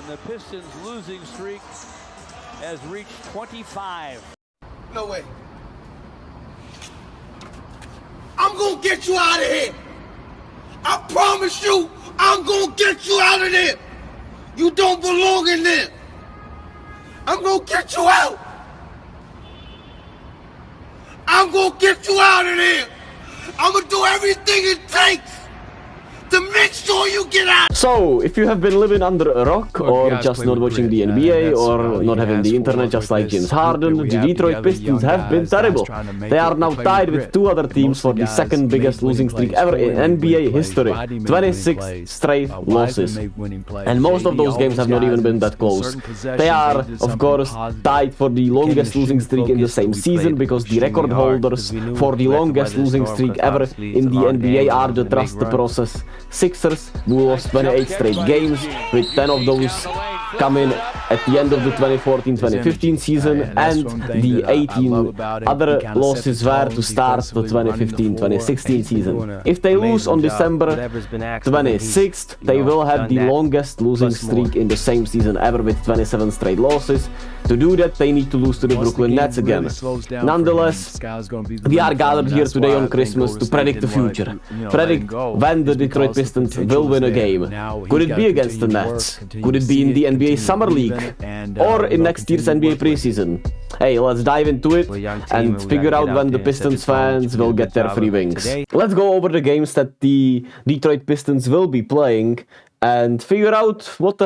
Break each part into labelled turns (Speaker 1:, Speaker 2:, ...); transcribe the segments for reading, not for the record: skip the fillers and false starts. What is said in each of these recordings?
Speaker 1: And the Pistons' losing streak has reached 25.
Speaker 2: No way. I'm gonna get you out of here. I promise you, I'm gonna get you out of there. You don't belong in there. I'm gonna get you out. I'm gonna get you out of there. I'm gonna do everything it takes to make sure you get out.
Speaker 3: So, if you have been living under a rock, or just not watching the NBA, or not having the internet just like James Harden, the Detroit Pistons have been terrible. They are now tied with two other teams for the second biggest losing streak ever in NBA history. 26 straight losses. And most of those games have not even been that close. They are, of course, tied for the longest losing streak in the same season, because the record holders for the longest losing streak ever in the NBA are the Trust the Process Sixers, who lost 28 straight games, with 10 of those coming at the end of the 2014-2015 season, and the 18 other losses were to start the 2015-2016 season. If they lose on December 26th, they will have the longest losing streak in the same season ever, with 27 straight losses. To do that, they need to lose to the Brooklyn Nets again. Nonetheless, we are gathered here today on Christmas to predict the future. Predict when the Detroit Pistons will win a game. Could it be against the Nets? Could it be in the NBA Summer League? Or in next year's NBA preseason? Hey, let's dive into it and figure out when the Pistons fans will get their free wings. Let's go over the games that the Detroit Pistons will be playing and figure out when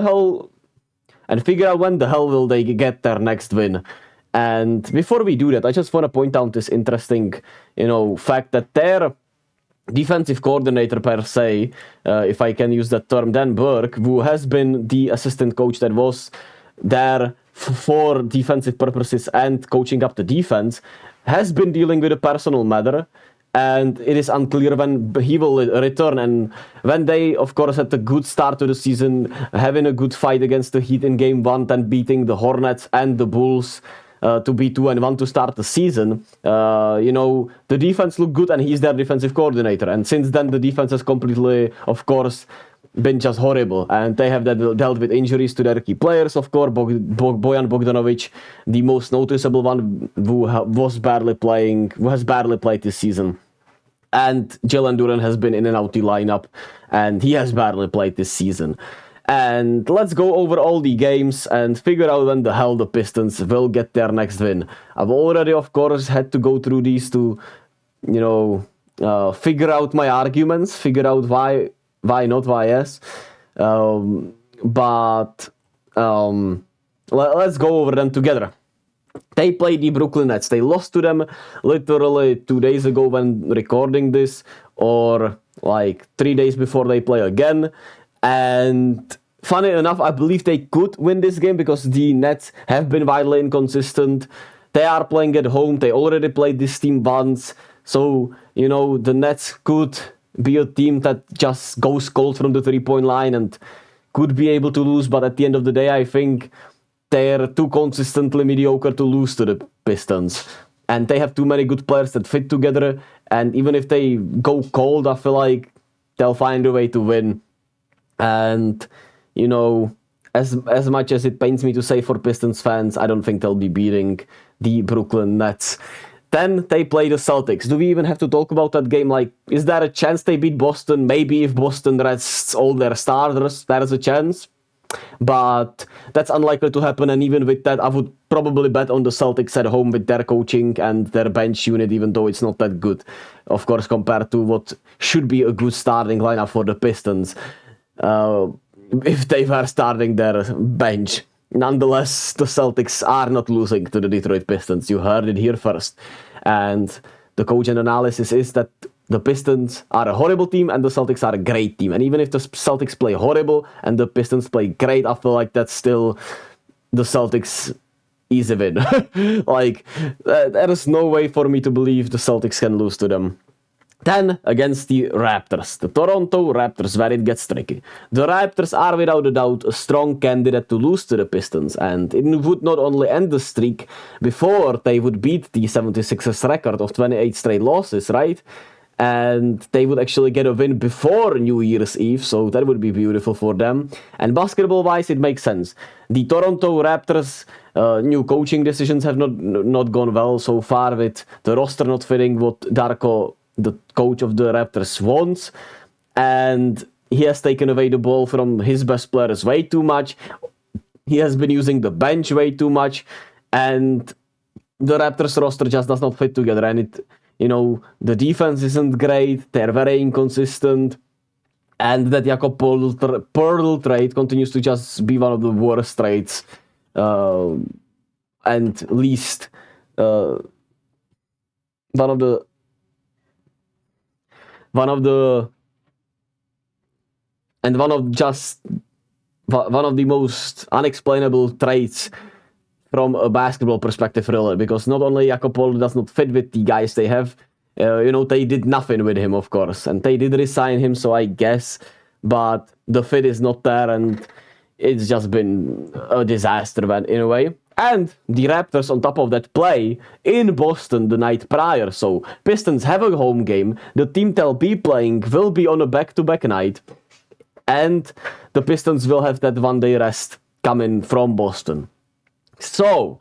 Speaker 3: the hell will they get their next win. And before we do that, I just want to point out this interesting, fact that their defensive coordinator per se, if I can use that term, Dan Burke, who has been the assistant coach that was there for defensive purposes and coaching up the defense, has been dealing with a personal matter. And it is unclear when he will return. And when they, of course, had a good start to the season, having a good fight against the Heat in Game 1, then beating the Hornets and the Bulls to be 2-1 to start the season, the defense looked good, and he's their defensive coordinator. And since then, the defense has completely, of course, been just horrible. And they have dealt with injuries to their key players, of course. Bojan Bogdanovic, the most noticeable one, who has barely played this season. And Jalen Duren has been in and out the lineup, and he has barely played this season. And let's go over all the games and figure out when the hell the Pistons will get their next win. I've already, of course, had to go through these to, figure out my arguments, figure out why not, why yes. Let's go over them together. They played the Brooklyn Nets. They lost to them literally 2 days ago when recording this, or like 3 days before they play again. And funny enough, I believe they could win this game because the Nets have been wildly inconsistent. They are playing at home. They already played this team once. So, the Nets could be a team that just goes cold from the three-point line and could be able to lose. But at the end of the day, I think they're too consistently mediocre to lose to the Pistons. And they have too many good players that fit together. And even if they go cold, I feel like they'll find a way to win. And, as much as it pains me to say for Pistons fans, I don't think they'll be beating the Brooklyn Nets. Then they play the Celtics. Do we even have to talk about that game? Like, is there a chance they beat Boston? Maybe if Boston rests all their starters, there's a chance. But that's unlikely to happen, and even with that, I would probably bet on the Celtics at home with their coaching and their bench unit, even though it's not that good, of course, compared to what should be a good starting lineup for the Pistons, if they were starting their bench. Nonetheless, the Celtics are not losing to the Detroit Pistons. You heard it here first. And the coach and analysis is that the Pistons are a horrible team and the Celtics are a great team. And even if the Celtics play horrible and the Pistons play great, I feel like that's still the Celtics easy win. There is no way for me to believe the Celtics can lose to them. Then, against the Raptors, the Toronto Raptors, where it gets tricky. The Raptors are without a doubt a strong candidate to lose to the Pistons, and it would not only end the streak before they would beat the 76ers record of 28 straight losses, right? and they would actually get a win before New Year's Eve, so that would be beautiful for them. And basketball-wise, it makes sense. The Toronto Raptors' new coaching decisions have not gone well so far, with the roster not fitting what Darko, the coach of the Raptors, wants, and he has taken away the ball from his best players way too much. He has been using the bench way too much, and the Raptors roster just does not fit together, and the defense isn't great, they're very inconsistent, and that Jakob Poeltl trade continues to just be one of the worst trades, and least, one of the most unexplainable trades from a basketball perspective, really, because not only Jakob Poeltl does not fit with the guys they have, they did nothing with him, of course, and they did resign him, so I guess, but the fit is not there, and it's just been a disaster, in a way. And the Raptors, on top of that, play in Boston the night prior, so Pistons have a home game, the team they'll be playing will be on a back-to-back night, and the Pistons will have that one-day rest coming from Boston. So,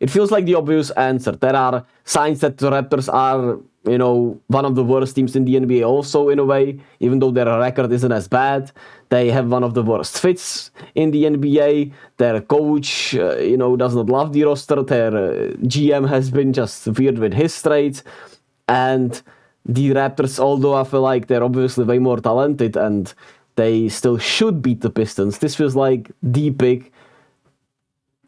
Speaker 3: it feels like the obvious answer. There are signs that the Raptors are, one of the worst teams in the NBA also, in a way, even though their record isn't as bad. They have one of the worst fits in the NBA. Their coach, does not love the roster. Their GM has been just weird with his trades. And the Raptors, although I feel like they're obviously way more talented and they still should beat the Pistons, this feels like the pick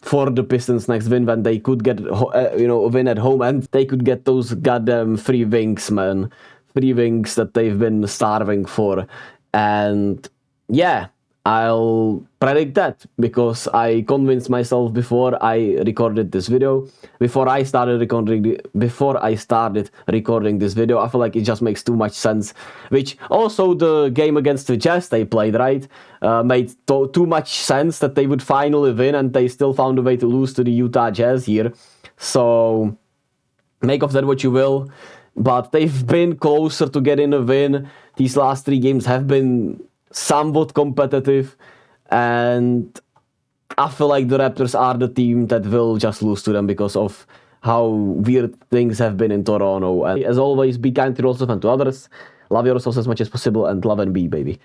Speaker 3: for the Pistons next win, when they could get a win at home, and they could get those goddamn free wings, man. Free wings that they've been starving for. And yeah, I'll predict that, because I convinced myself before I recorded this video. Before I started recording this video, I feel like it just makes too much sense. Which also the game against the Jazz they played, right, made too much sense that they would finally win, and they still found a way to lose to the Utah Jazz here. So make of that what you will. But they've been closer to getting a win. These last 3 games have been somewhat competitive, and I feel like the Raptors are the team that will just lose to them because of how weird things have been in Toronto. And as always, be kind to yourself and to others. Love yourselves as much as possible, and love and be, baby.